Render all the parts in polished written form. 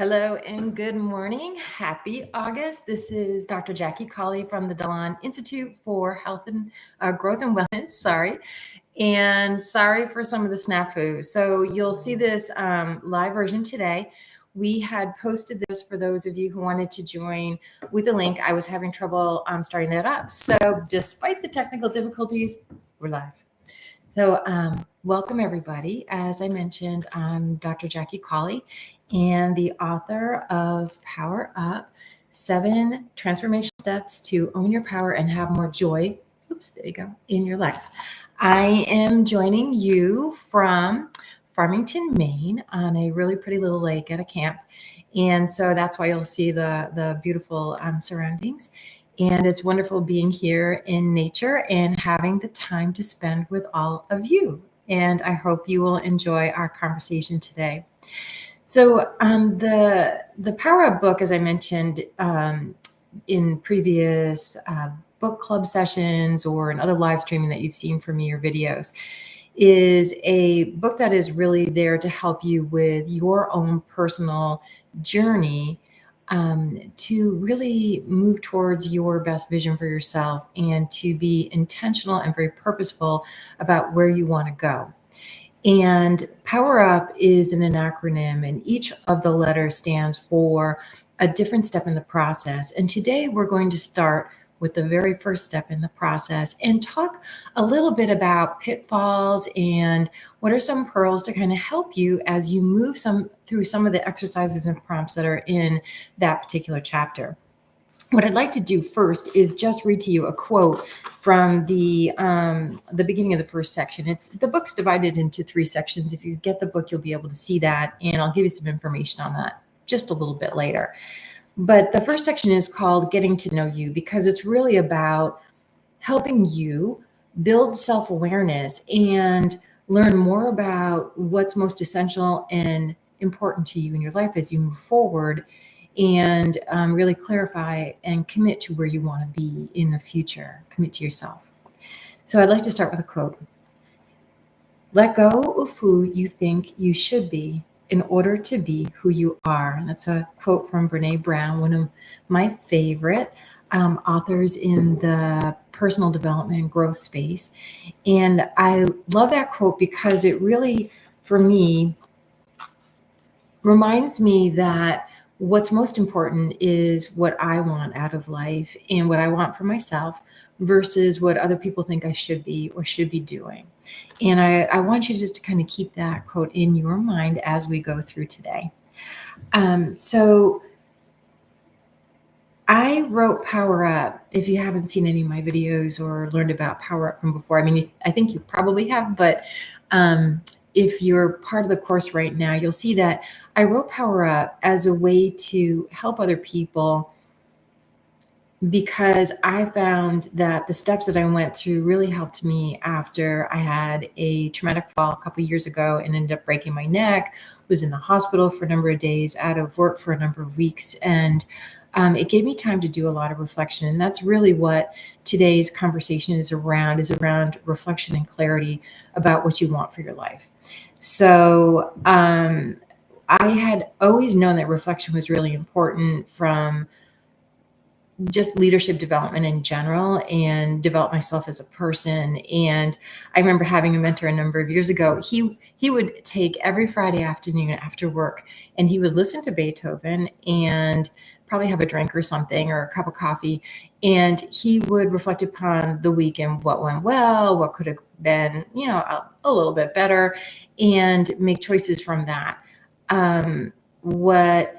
Hello and good morning. Happy August. This is Dr. Jackie Cawley from the Dallon Institute for Health and Growth and Wellness. Sorry. And sorry for some of the snafu. So you'll see this live version today. We had posted this for those of you who wanted to join with the link. I was having trouble starting that up. So despite the technical difficulties, we're live. So welcome everybody. As I mentioned, I'm Dr. Jackie Cawley and the author of Power Up, 7 Transformation Steps to Own Your Power and Have More Joy. Oops, there you go, in your life. I am joining you from Farmington, Maine on a really pretty little lake at a camp. And so that's why you'll see the beautiful surroundings. And it's wonderful being here in nature and having the time to spend with all of you. And I hope you will enjoy our conversation today. So the Power Up book, as I mentioned in previous book club sessions or in other live streaming that you've seen from me or videos, is a book that is really there to help you with your own personal journey to really move towards your best vision for yourself and to be intentional and very purposeful about where you want to go. And Power Up is an acronym, and each of the letters stands for a different step in the process. And today we're going to start with the very first step in the process and talk a little bit about pitfalls and what are some pearls to kind of help you as you move through some of the exercises and prompts that are in that particular chapter. What I'd like to do first is just read to you a quote from the beginning of the first section. The book's divided into 3 sections. If you get the book, you'll be able to see that, and I'll give you some information on that just a little bit later. But the first section is called Getting to Know You, because it's really about helping you build self-awareness and learn more about what's most essential and important to you in your life as you move forward, and really clarify and commit to where you want to be in the future. Commit to yourself. So I'd like to start with a quote. Let go of who you think you should be in order to be who you are. And that's a quote from Brene Brown, one of my favorite authors in the personal development and growth space. And I love that quote because it really, for me, reminds me that what's most important is what I want out of life and what I want for myself versus what other people think I should be or should be doing. And I want you just to kind of keep that quote in your mind as we go through today. So I wrote Power Up. If you haven't seen any of my videos or learned about Power Up from before, I mean, I think you probably have, but if you're part of the course right now, you'll see that I wrote Power Up as a way to help other people, because I found that the steps that I went through really helped me after I had a traumatic fall a couple of years ago and ended up breaking my neck, was in the hospital for a number of days, out of work for a number of weeks. And it gave me time to do a lot of reflection. And that's really what today's conversation is around reflection and clarity about what you want for your life. So I had always known that reflection was really important from just leadership development in general and develop myself as a person. And I remember having a mentor a number of years ago. He would take every Friday afternoon after work and he would listen to Beethoven and probably have a drink or something or a cup of coffee. And he would reflect upon the week and what went well, what could have been, a little bit better, and make choices from that. What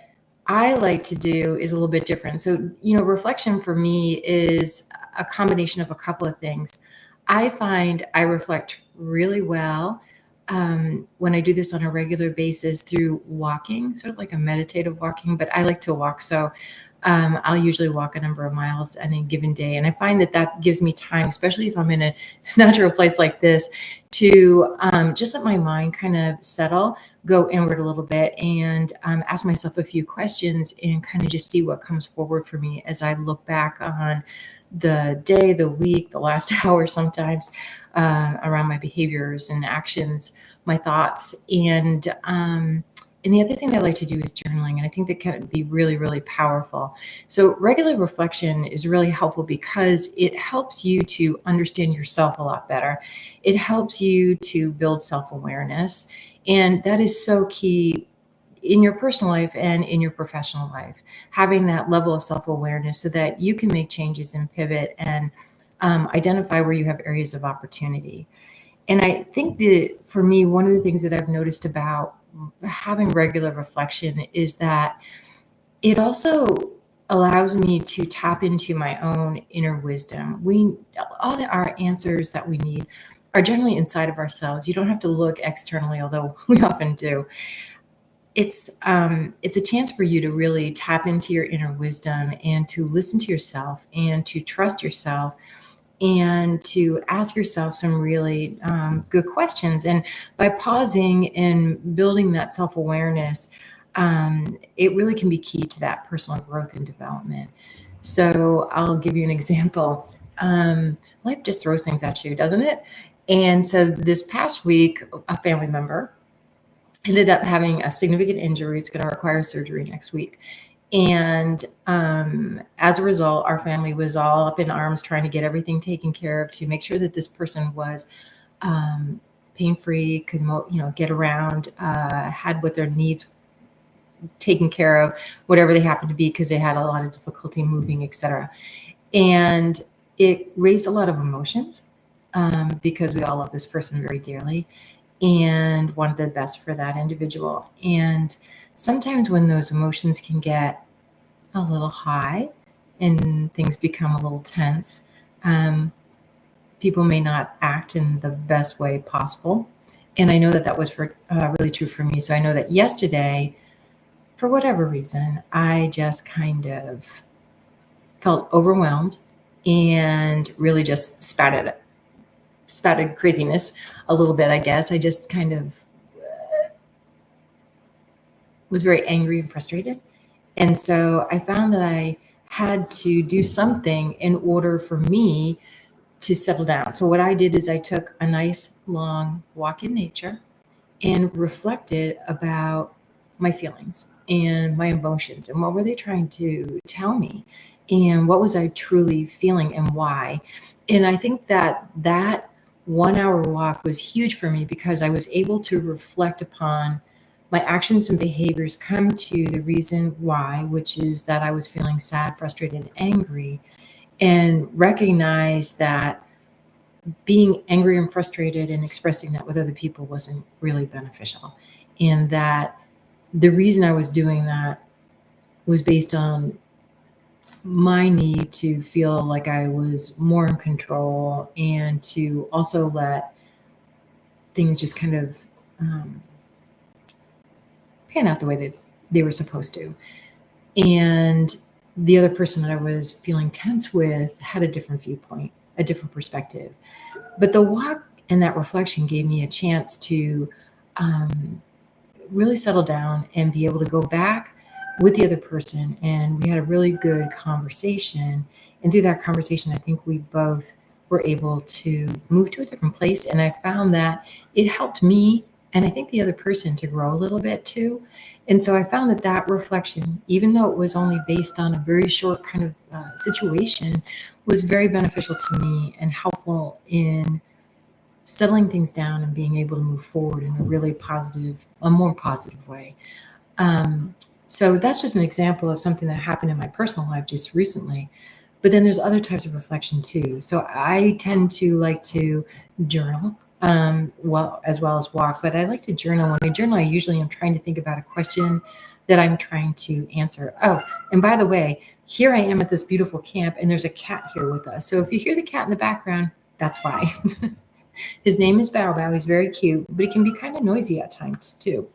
I like to do is a little bit different. So, reflection for me is a combination of a couple of things. I find I reflect really well when I do this on a regular basis through walking, sort of like a meditative walking, but I like to walk. So I'll usually walk a number of miles on a given day. And I find that gives me time, especially if I'm in a natural place like this, to just let my mind kind of settle, go inward a little bit, and ask myself a few questions and kind of just see what comes forward for me as I look back on the day, the week, the last hour sometimes, around my behaviors and actions, my thoughts. And And the other thing that I like to do is journaling, and I think that can be really, really powerful. So regular reflection is really helpful because it helps you to understand yourself a lot better. It helps you to build self-awareness, and that is so key in your personal life and in your professional life, having that level of self-awareness so that you can make changes and pivot and identify where you have areas of opportunity. And I think that for me, one of the things that I've noticed about having regular reflection is that it also allows me to tap into my own inner wisdom. Our answers that we need are generally inside of ourselves. You don't have to look externally, although we often do. It's a chance for you to really tap into your inner wisdom and to listen to yourself and to trust yourself and to ask yourself some really good questions. And by pausing and building that self awareness, it really can be key to that personal growth and development. So I'll give you an example. Life just throws things at you, doesn't it? And so this past week, a family member ended up having a significant injury. It's going to require surgery next week. And as a result, our family was all up in arms trying to get everything taken care of to make sure that this person was pain-free, could get around, had what their needs taken care of, whatever they happened to be, because they had a lot of difficulty moving, etc. And it raised a lot of emotions because we all love this person very dearly and wanted the best for that individual. And sometimes when those emotions can get a little high and things become a little tense, people may not act in the best way possible. And I know that that was really true for me. So I know that yesterday, for whatever reason, I just kind of felt overwhelmed and really just spouted craziness a little bit, I guess. I just kind of was very angry and frustrated. And so I found that I had to do something in order for me to settle down. So what I did is I took a nice long walk in nature and reflected about my feelings and my emotions and what were they trying to tell me and what was I truly feeling and why. And I think that 1 hour walk was huge for me because I was able to reflect upon my actions and behaviors, come to the reason why, which is that I was feeling sad, frustrated, and angry, and recognize that being angry and frustrated and expressing that with other people wasn't really beneficial. And that the reason I was doing that was based on my need to feel like I was more in control and to also let things just kind of pan out the way that they were supposed to. And the other person that I was feeling tense with had a different viewpoint, a different perspective. But the walk and that reflection gave me a chance to really settle down and be able to go back with the other person. And we had a really good conversation. And through that conversation, I think we both were able to move to a different place. And I found that it helped me and I think the other person to grow a little bit too. And so I found that reflection, even though it was only based on a very short kind of situation, was very beneficial to me and helpful in settling things down and being able to move forward in a more positive way. So that's just an example of something that happened in my personal life just recently. But then there's other types of reflection too. So I tend to like to journal, as well as walk. But I like to journal. When I journal, I usually am trying to think about a question that I'm trying to answer. Oh, and by the way, here I am at this beautiful camp, and there's a cat here with us. So if you hear the cat in the background, that's why. His name is Bow Bow. He's very cute, but he can be kind of noisy at times too.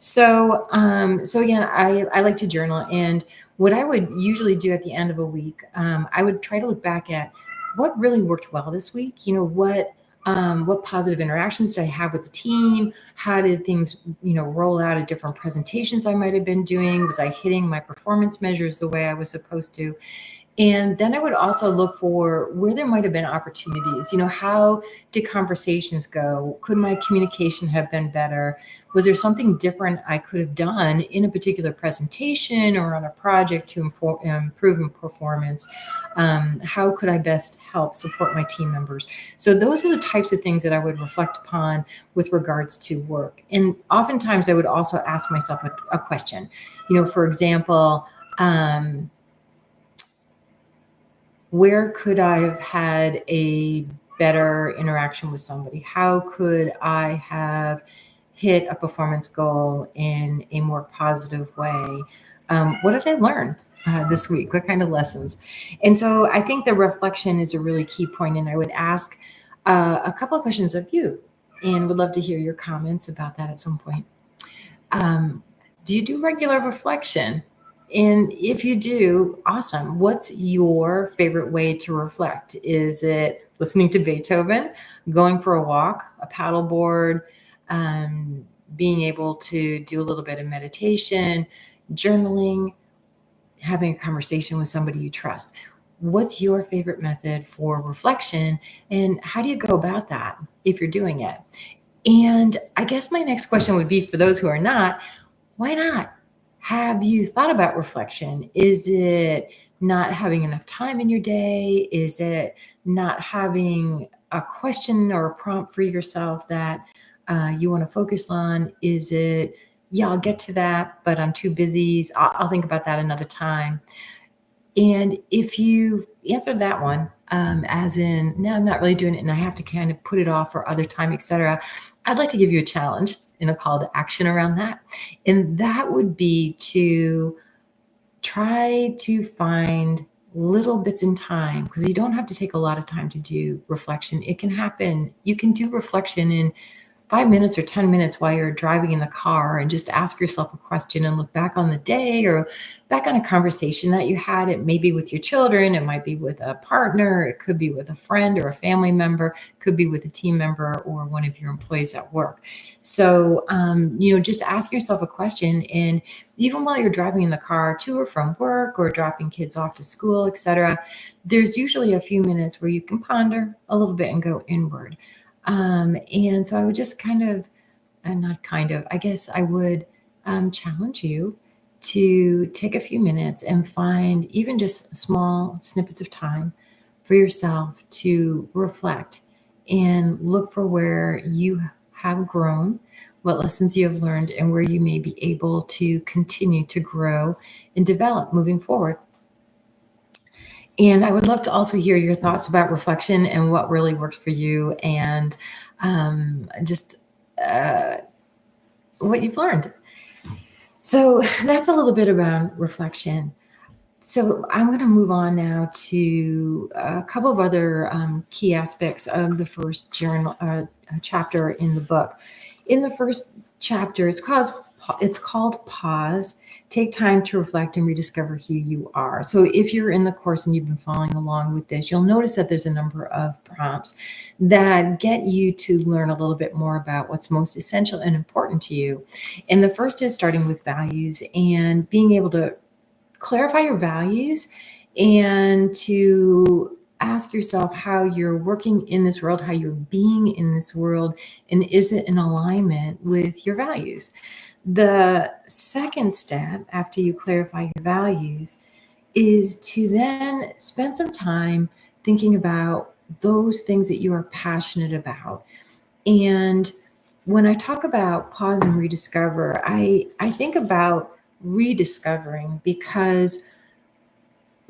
So again, I like to journal, and what I would usually do at the end of a week, I would try to look back at what really worked well this week. What positive interactions did I have with the team? How did things, roll out at different presentations I might have been doing? Was I hitting my performance measures the way I was supposed to? And then I would also look for where there might have been opportunities. How did conversations go? Could my communication have been better? Was there something different I could have done in a particular presentation or on a project to improve in performance? How could I best help support my team members? So those are the types of things that I would reflect upon with regards to work. And oftentimes I would also ask myself a question. For example, where could I have had a better interaction with somebody? How could I have hit a performance goal in a more positive way? What did I learn this week? What kind of lessons? And so I think the reflection is a really key point, and I would ask a couple of questions of you, and would love to hear your comments about that at some point. Do you do regular reflection? And if you do, awesome. What's your favorite way to reflect? Is it listening to Beethoven, going for a walk, a paddleboard, being able to do a little bit of meditation, journaling, having a conversation with somebody you trust? What's your favorite method for reflection? And how do you go about that if you're doing it? And I guess my next question would be, for those who are not, why not? Have you thought about reflection? Is it not having enough time in your day? Is it not having a question or a prompt for yourself that you want to focus on? Is it, yeah, I'll get to that, but I'm too busy. So I'll think about that another time. And if you answered that one, as in, no, I'm not really doing it and I have to kind of put it off for other time, etc., I'd like to give you a challenge and a call to action around that. And that would be to try to find little bits in time, because you don't have to take a lot of time to do reflection. It can happen. You can do reflection in 5 minutes or 10 minutes while you're driving in the car, and just ask yourself a question and look back on the day or back on a conversation that you had. It may be with your children, it might be with a partner, it could be with a friend or a family member, could be with a team member or one of your employees at work. So, just ask yourself a question. And even while you're driving in the car to or from work or dropping kids off to school, etc., there's usually a few minutes where you can ponder a little bit and go inward. And so I would just I guess I would challenge you to take a few minutes and find even just small snippets of time for yourself to reflect and look for where you have grown, what lessons you have learned, and where you may be able to continue to grow and develop moving forward. And I would love to also hear your thoughts about reflection and what really works for you, and just what you've learned. So that's a little bit about reflection. So I'm going to move on now to a couple of other key aspects of the first chapter in the book. In the first chapter, it's called Pause. Take time to reflect and rediscover who you are. So if you're in the course and you've been following along with this, you'll notice that there's a number of prompts that get you to learn a little bit more about what's most essential and important to you. And the first is starting with values and being able to clarify your values and to ask yourself how you're working in this world, how you're being in this world, and is it in alignment with your values? The second step after you clarify your values is to then spend some time thinking about those things that you are passionate about. And when I talk about pause and rediscover, I think about rediscovering, because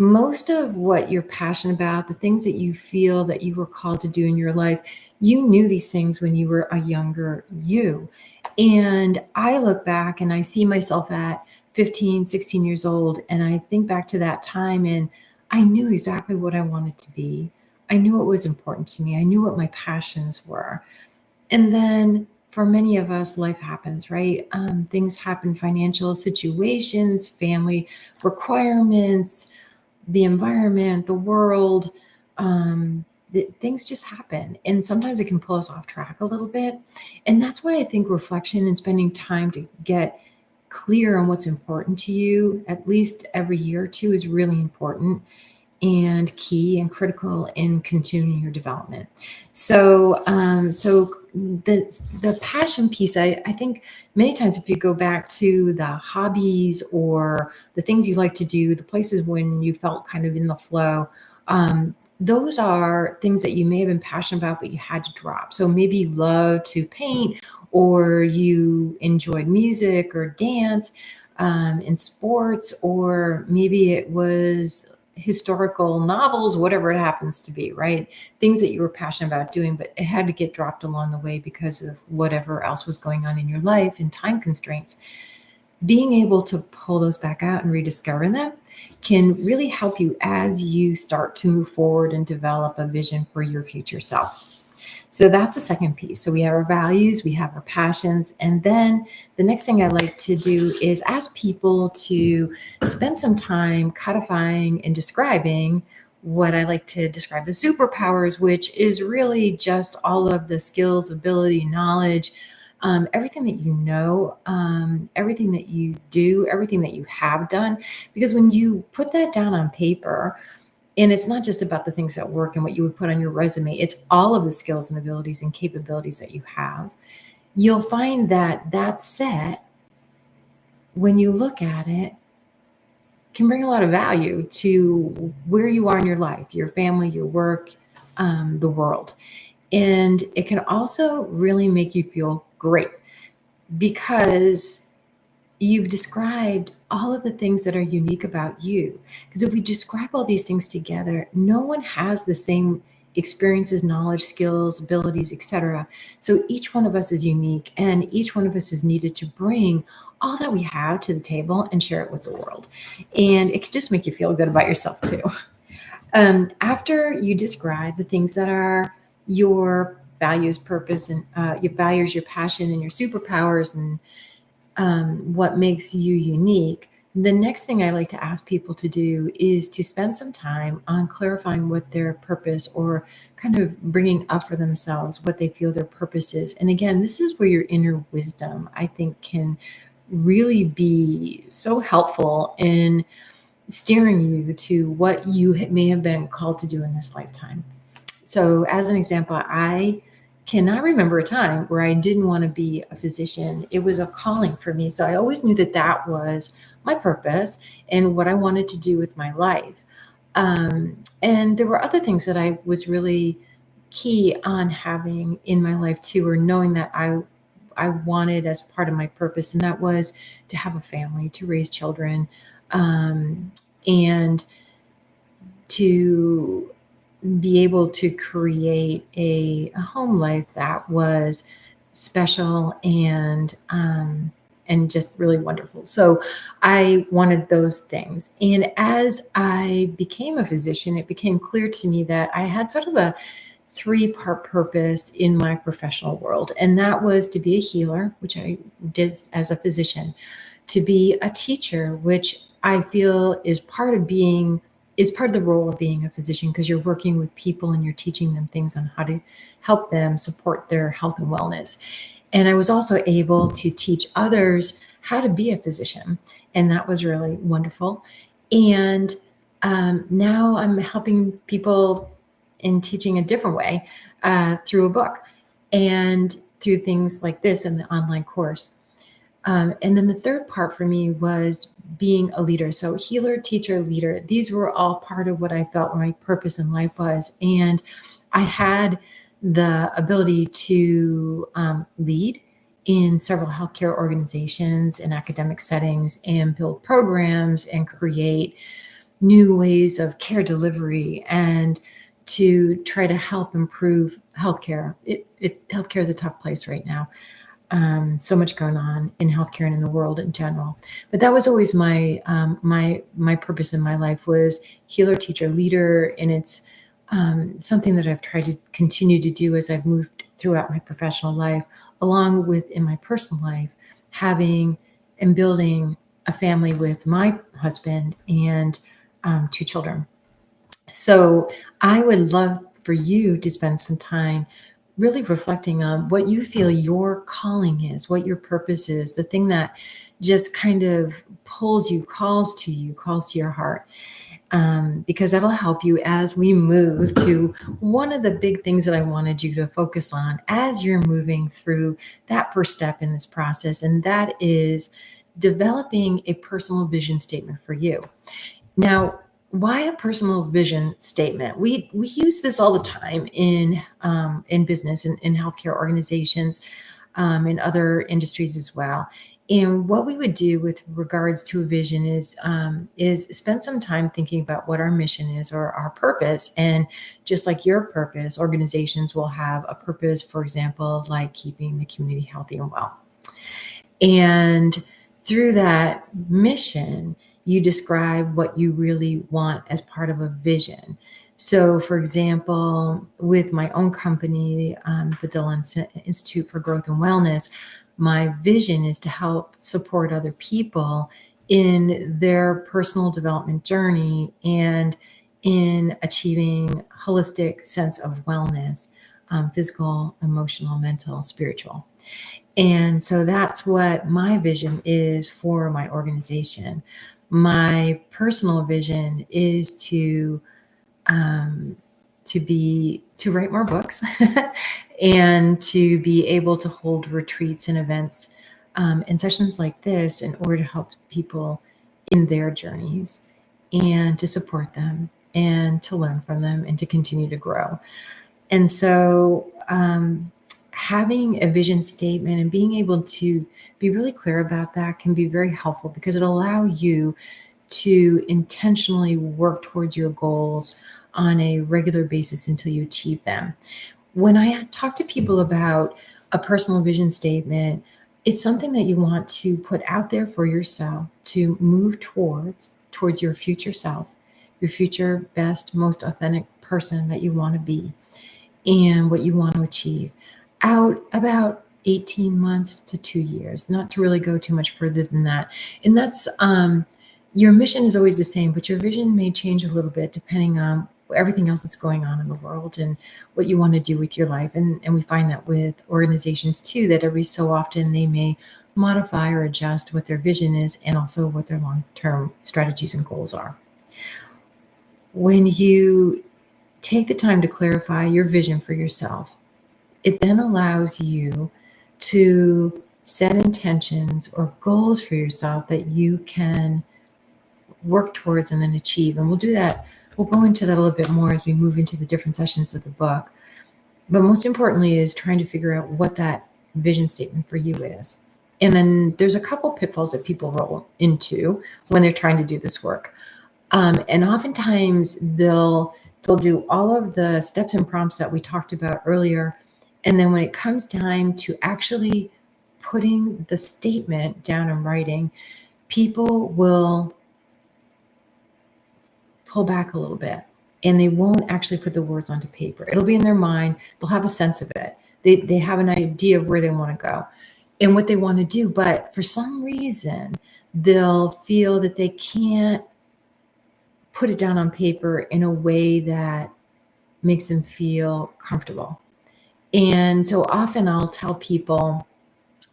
most of what you're passionate about, the things that you feel that you were called to do in your life, you knew these things when you were a younger you. And I look back and I see myself at 15, 16 years old, and I think back to that time, and I knew exactly what I wanted to be. I knew what was important to me. I knew what my passions were. And then for many of us, life happens, right? Things happen, financial situations, family requirements, the environment, the world, things just happen. And sometimes it can pull us off track a little bit. And that's why I think reflection and spending time to get clear on what's important to you, at least every year or two, is really important. and key and critical in continuing your development. So, the passion piece, I think many times if you go back to the hobbies or the things you like to do, the places when you felt kind of in the flow, those are things that you may have been passionate about, but you had to drop. So maybe you love to paint, or you enjoyed music or dance, in sports, or maybe it was historical novels, whatever it happens to be, right? Things that you were passionate about doing, but it had to get dropped along the way because of whatever else was going on in your life and time constraints. Being able to pull those back out and rediscover them can really help you as you start to move forward and develop a vision for your future self. So that's the second piece. So we have our values, we have our passions, and then the next thing I like to do is ask people to spend some time codifying and describing what I like to describe as superpowers, which is really just all of the skills, ability, knowledge, everything that you know, everything that you do, everything that you have done. Because when you put that down on paper, and it's not just about the things that work and what you would put on your resume, it's all of the skills and abilities and capabilities that you have. You'll find that that set, when you look at it, can bring a lot of value to where you are in your life, your family, your work, the world. And it can also really make you feel great because you've described all of the things that are unique about you. Because if we describe all these things together, no one has the same experiences, knowledge, skills, abilities, etc. So each one of us is unique, and each one of us is needed to bring all that we have to the table and share it with the world. And it can just make you feel good about yourself too. After you describe the things that are your values, purpose, and your values, your passion, and your superpowers, and what makes you unique, the next thing I like to ask people to do is to spend some time on clarifying what their purpose, or kind of bringing up for themselves what they feel their purpose is. And again, this is where your inner wisdom, I think, can really be so helpful in steering you to what you may have been called to do in this lifetime. So, as an example, I cannot remember a time where I didn't want to be a physician. It was a calling for me. So, I always knew that that was my purpose and what I wanted to do with my life. And there were other things that I was really key on having in my life too, or knowing that I wanted as part of my purpose, and that was to have a family, to raise children, and to be able to create a home life that was special and just really wonderful. So I wanted those things. And as I became a physician, it became clear to me that I had sort of a three-part purpose in my professional world. And that was to be a healer, which I did as a physician, to be a teacher, which I feel is part of the role of being a physician, because you're working with people and you're teaching them things on how to help them support their health and wellness. And I was also able to teach others how to be a physician, and that was really wonderful. And now I'm helping people in teaching a different way, through a book and through things like this and the online course. And then the third part for me was being a leader. So healer, teacher, leader, these were all part of what I felt my purpose in life was. And I had the ability to lead in several healthcare organizations and academic settings, and build programs and create new ways of care delivery, and to try to help improve healthcare. Healthcare is a tough place right now. So much going on in healthcare and in the world in general. But that was always my purpose in my life, was healer, teacher, leader, and it's something that I've tried to continue to do as I've moved throughout my professional life, along with in my personal life, having and building a family with my husband and 2 children. So I would love for you to spend some time really reflecting on what you feel your calling is, what your purpose is, the thing that just kind of pulls you, calls to your heart. because that'll help you as we move to one of the big things that I wanted you to focus on as you're moving through that first step in this process, and that is developing a personal vision statement for you. Now, why a personal vision statement? We use this all the time in business and in healthcare organizations, in other industries as well. And what we would do with regards to a vision is spend some time thinking about what our mission is or our purpose. And just like your purpose, organizations will have a purpose, for example, like keeping the community healthy and well. And through that mission, you describe what you really want as part of a vision. So, for example, with my own company, the Dillon Institute for Growth and Wellness, my vision is to help support other people in their personal development journey and in achieving holistic sense of wellness, physical, emotional, mental, spiritual. And so that's what my vision is for my organization. My personal vision is to write more books and to be able to hold retreats and events and sessions like this in order to help people in their journeys and to support them and to learn from them and to continue to grow. And so having a vision statement and being able to be really clear about that can be very helpful because it'll allow you to intentionally work towards your goals on a regular basis until you achieve them. When I talk to people about a personal vision statement, it's something that you want to put out there for yourself to move towards your future self, your future best, most authentic person that you want to be and what you want to achieve out about 18 months to 2 years, not to really go too much further than that. And that's your mission is always the same, but your vision may change a little bit depending on everything else that's going on in the world and what you want to do with your life. And we find that with organizations too, that every so often they may modify or adjust what their vision is and also what their long-term strategies and goals are. When you take the time to clarify your vision for yourself, it then allows you to set intentions or goals for yourself that you can work towards and then achieve. And we'll do that. We'll go into that a little bit more as we move into the different sessions of the book. But most importantly is trying to figure out what that vision statement for you is. And then there's a couple pitfalls that people roll into when they're trying to do this work. And oftentimes they'll do all of the steps and prompts that we talked about earlier. And then when it comes time to actually putting the statement down in writing, people will pull back a little bit and they won't actually put the words onto paper. It'll be in their mind. They'll have a sense of it. They have an idea of where they want to go and what they want to do. But for some reason, they'll feel that they can't put it down on paper in a way that makes them feel comfortable. And so often I'll tell people,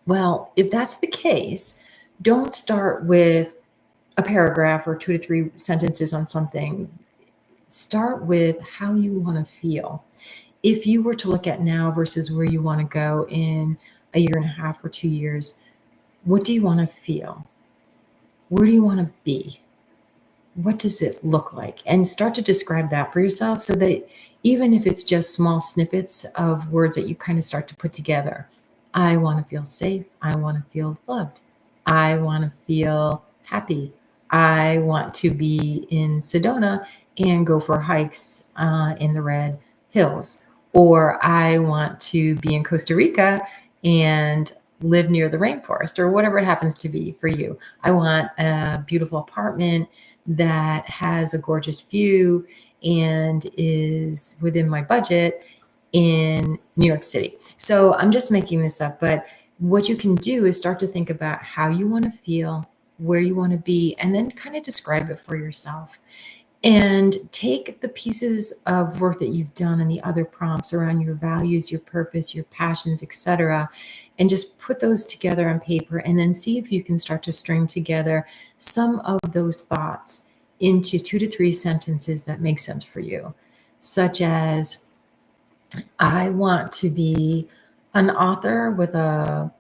well, if that's the case, don't start with a paragraph or 2 to 3 sentences on something. Start with how you want to feel. If you were to look at now versus where you want to go in a year and a half or 2 years, what do you want to feel? Where do you want to be? What does it look like? And start to describe that for yourself so that even if it's just small snippets of words that you kind of start to put together. I want to feel safe. I want to feel loved. I want to feel happy. I want to be in Sedona and go for hikes in the Red Hills. Or I want to be in Costa Rica and live near the rainforest, or whatever it happens to be for you. I want a beautiful apartment that has a gorgeous view and is within my budget in New York City. So I'm just making this up, but what you can do is start to think about how you want to feel, where you want to be, and then kind of describe it for yourself. And take the pieces of work that you've done and the other prompts around your values, your purpose, your passions, etc., and just put those together on paper and then see if you can start to string together some of those thoughts into 2 to 3 sentences that make sense for you, such as, I want to be an author with a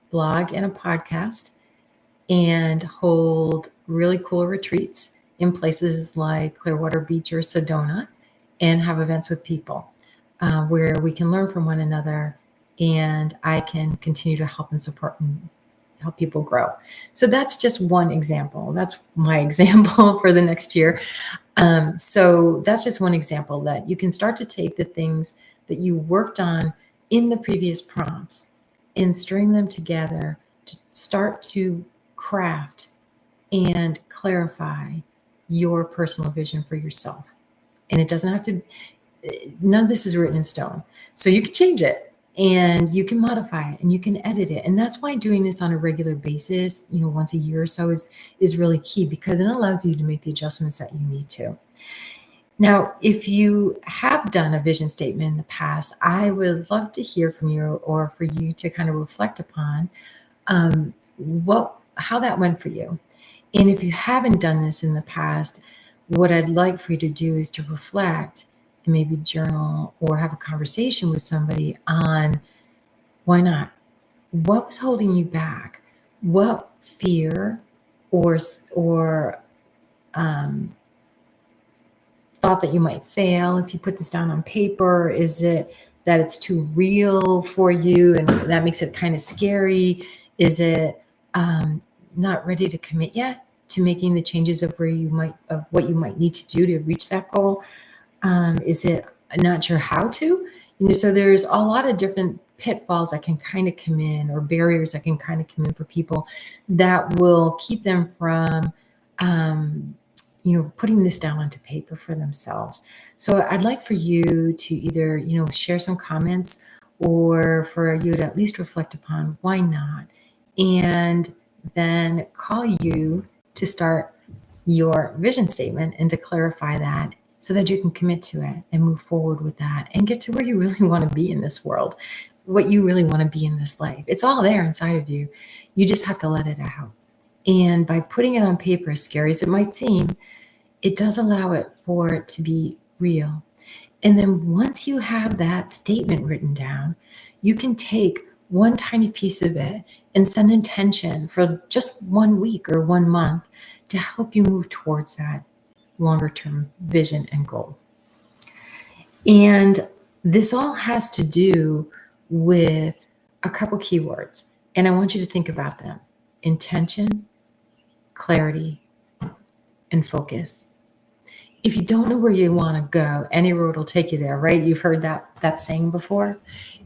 blog and a podcast and hold really cool retreats in places like Clearwater Beach or Sedona and have events with people where we can learn from one another and I can continue to help and support and help people grow. So that's just one example. That's my example for the next year. So that's just one example that you can start to take the things that you worked on in the previous prompts and string them together to start to craft and clarify your personal vision for yourself. And it doesn't have to, none of this is written in stone. So you can change it and you can modify it and you can edit it. And that's why doing this on a regular basis, once a year or so is really key, because it allows you to make the adjustments that you need to. Now, if you have done a vision statement in the past, I would love to hear from you, or for you to kind of reflect upon how that went for you. And if you haven't done this in the past, what I'd like for you to do is to reflect and maybe journal or have a conversation with somebody on why not? What was holding you back? What fear or thought that you might fail if you put this down on paper? Is it that it's too real for you and that makes it kind of scary? Is it not ready to commit yet to making the changes of what you might need to do to reach that goal? Is it not sure how to? So there's a lot of different pitfalls that can kind of come in, or barriers that can kind of come in for people that will keep them from putting this down onto paper for themselves. So I'd like for you to either, share some comments, or for you to at least reflect upon why not, and then call you to start your vision statement and to clarify that so that you can commit to it and move forward with that and get to where you really want to be in this world, what you really want to be in this life. It's all there inside of you. You just have to let it out. And by putting it on paper, as scary as it might seem, it does allow it for it to be real. And then once you have that statement written down, you can take one tiny piece of it and set an intention for just 1 week or 1 month to help you move towards that longer term vision and goal. And this all has to do with a couple keywords, and I want you to think about them: intention, clarity, and focus. If you don't know where you want to go, any road will take you there, right? You've heard that saying before,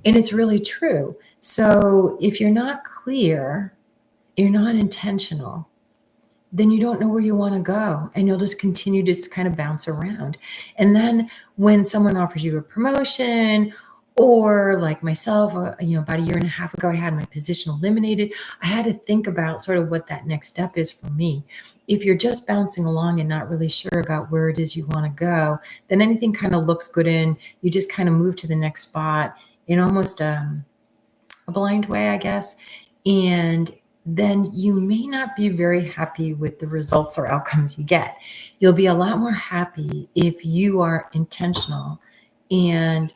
and it's really true. So if you're not clear, you're not intentional, then you don't know where you want to go, and you'll just continue to kind of bounce around. And then when someone offers you a promotion, or like myself, about a year and a half ago, I had my position eliminated. I had to think about sort of what that next step is for me. If you're just bouncing along and not really sure about where it is you want to go, then anything kind of looks good and you just kind of move to the next spot in almost a blind way, I guess. And then you may not be very happy with the results or outcomes you get. You'll be a lot more happy if you are intentional and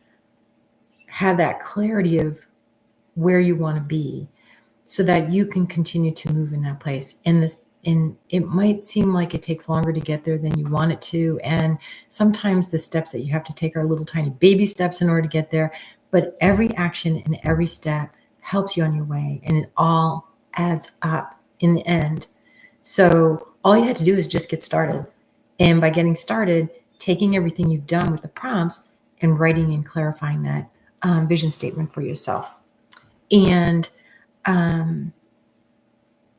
have that clarity of where you want to be, so that you can continue to move in that place. And it might seem like it takes longer to get there than you want it to. And sometimes the steps that you have to take are little tiny baby steps in order to get there. But every action and every step helps you on your way, and it all adds up in the end. So all you had to do is just get started. And by getting started, taking everything you've done with the prompts and writing and clarifying that vision statement for yourself. And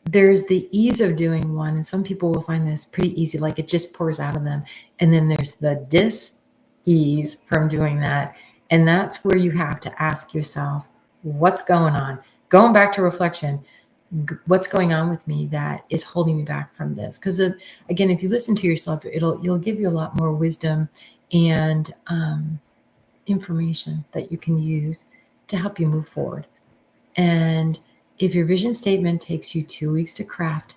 there's the ease of doing one, and some people will find this pretty easy, like it just pours out of them. And then there's the dis-ease from doing that. And that's where you have to ask yourself, what's going on? Going back to reflection, what's going on with me that is holding me back from this? Because again, if you listen to yourself, you'll give you a lot more wisdom and information that you can use to help you move forward. And if your vision statement takes you 2 weeks to craft,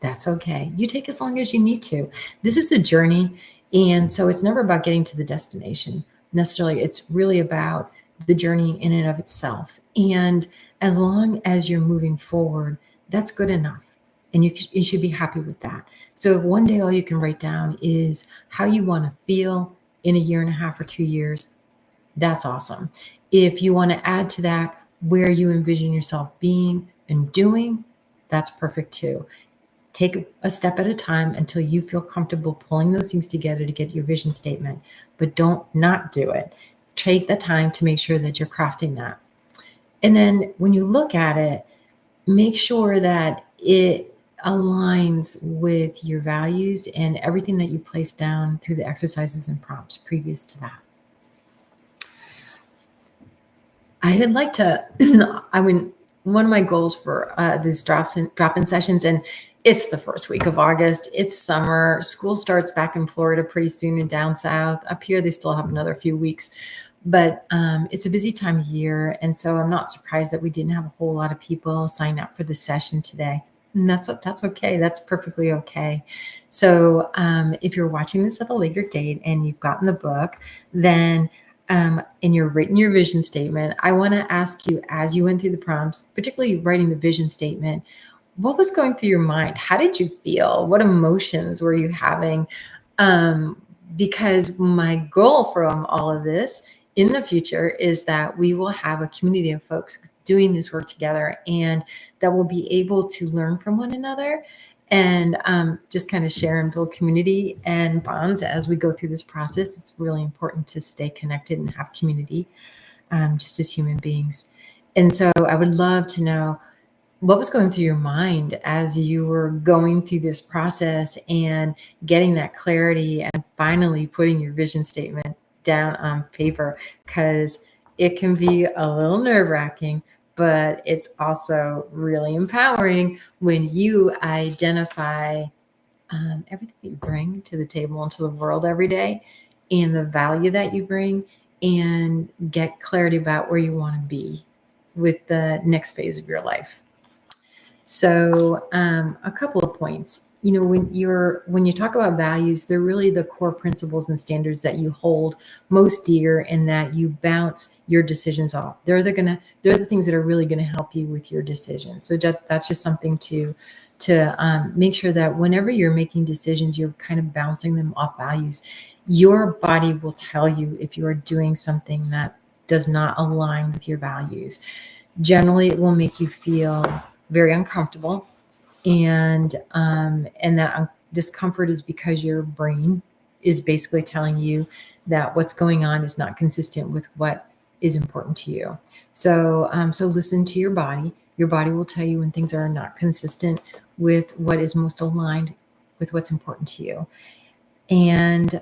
That's okay. You take as long as you need to. This is a journey. And so it's never about getting to the destination necessarily. It's really about the journey in and of itself. And as long as you're moving forward, that's good enough. And you should be happy with that. So if one day all you can write down is how you want to feel in a year and a half or 2 years, that's awesome. If you want to add to that where you envision yourself being and doing, that's perfect too. Take a step at a time until you feel comfortable pulling those things together to get your vision statement, but don't not do it. Take the time to make sure that you're crafting that. And then when you look at it, make sure that it aligns with your values and everything that you place down through the exercises and prompts previous to that. I would like to, one of my goals for these drop-in sessions, and it's the first week of August. It's summer. School starts back in Florida pretty soon and down south. Up here, they still have another few weeks. But it's a busy time of year. And so I'm not surprised that we didn't have a whole lot of people sign up for the session today. And that's okay. That's perfectly okay. So if you're watching this at a later date and you've gotten the book, then and you've written your vision statement, I want to ask you, as you went through the prompts, particularly writing the vision statement, what was going through your mind? How did you feel? What emotions were you having? Because my goal from all of this in the future is that we will have a community of folks doing this work together, and that will be able to learn from one another and just kind of share and build community and bonds as we go through this process. It's really important to stay connected and have community just as human beings. And so I would love to know what was going through your mind as you were going through this process and getting that clarity and finally putting your vision statement down on paper, because it can be a little nerve-wracking, but it's also really empowering when you identify everything that you bring to the table and to the world every day and the value that you bring, and get clarity about where you want to be with the next phase of your life. So a couple of points. When you talk about values, they're really the core principles and standards that you hold most dear and that you bounce your decisions off. They're the things that are really going to help you with your decisions. So that's just something to make sure that whenever you're making decisions, you're kind of bouncing them off values. Your body will tell you if you are doing something that does not align with your values. Generally, it will make you feel very uncomfortable, and that discomfort is because your brain is basically telling you that what's going on is not consistent with what is important to you. So listen to your body. Your body will tell you when things are not consistent with what is most aligned with what's important to you. And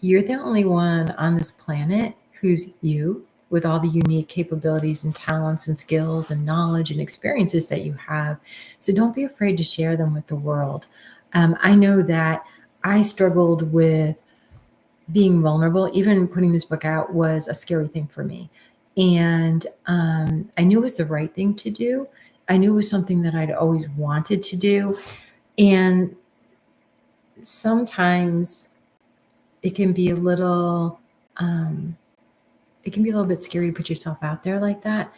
you're the only one on this planet who's you, with all the unique capabilities and talents and skills and knowledge and experiences that you have. So don't be afraid to share them with the world. I know that I struggled with being vulnerable. Even putting this book out was a scary thing for me. And I knew it was the right thing to do. I knew it was something that I'd always wanted to do. And sometimes it can be a little bit scary to put yourself out there like that.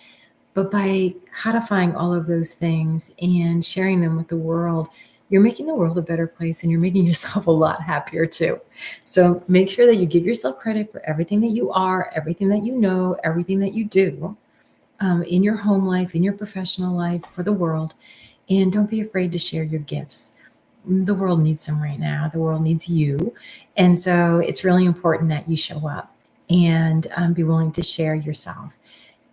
But by codifying all of those things and sharing them with the world, you're making the world a better place, and you're making yourself a lot happier too. So make sure that you give yourself credit for everything that you are, everything that you know, everything that you do in your home life, in your professional life, for the world. And don't be afraid to share your gifts. The world needs them right now. The world needs you. And so it's really important that you show up and be willing to share yourself.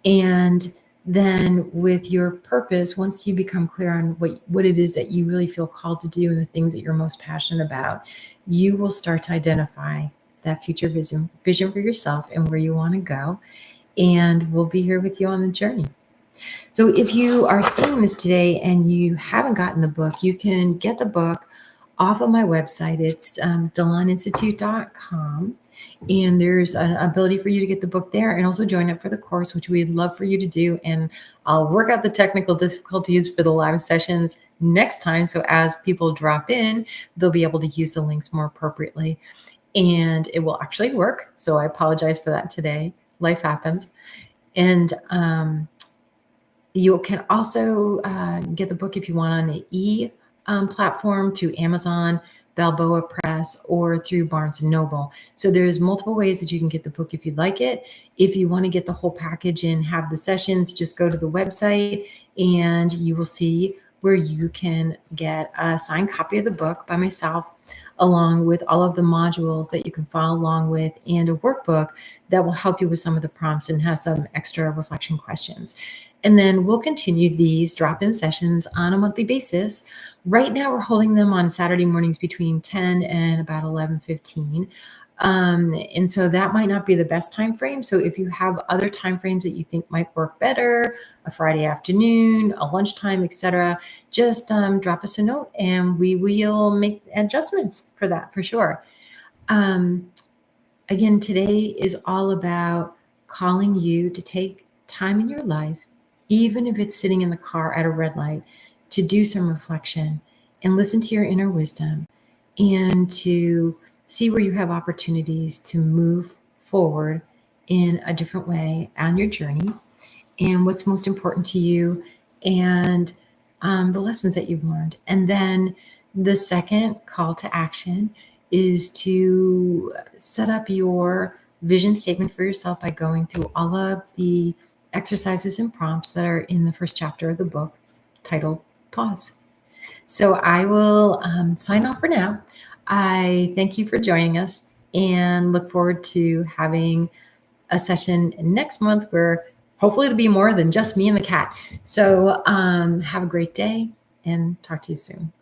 And then with your purpose, once you become clear on what it is that you really feel called to do and the things that you're most passionate about, you will start to identify that future vision for yourself and where you want to go. And we'll be here with you on the journey. So if you are seeing this today and you haven't gotten the book, you can get the book off of my website. It's DeLonInstitute.com. And there's an ability for you to get the book there and also join up for the course, which we'd love for you to do. And I'll work out the technical difficulties for the live sessions next time. So as people drop in, they'll be able to use the links more appropriately. And it will actually work. So I apologize for that today. Life happens. And you can also get the book if you want on an platform through Amazon, Balboa Press, or through Barnes & Noble. So there's multiple ways that you can get the book if you'd like it. If you want to get the whole package and have the sessions, just go to the website and you will see where you can get a signed copy of the book by myself, along with all of the modules that you can follow along with, and a workbook that will help you with some of the prompts and has some extra reflection questions. And then we'll continue these drop-in sessions on a monthly basis. Right now, we're holding them on Saturday mornings between 10 and about 11:15. And so that might not be the best time frame. So if you have other time frames that you think might work better, a Friday afternoon, a lunchtime, etc., just drop us a note and we will make adjustments for that for sure. Again, today is all about calling you to take time in your life, even if it's sitting in the car at a red light, to do some reflection and listen to your inner wisdom and to see where you have opportunities to move forward in a different way on your journey and what's most important to you and the lessons that you've learned. And then the second call to action is to set up your vision statement for yourself by going through all of the exercises and prompts that are in the first chapter of the book titled Pause. So I will sign off for now. I thank you for joining us and look forward to having a session next month where hopefully it'll be more than just me and the cat. So have a great day and talk to you soon.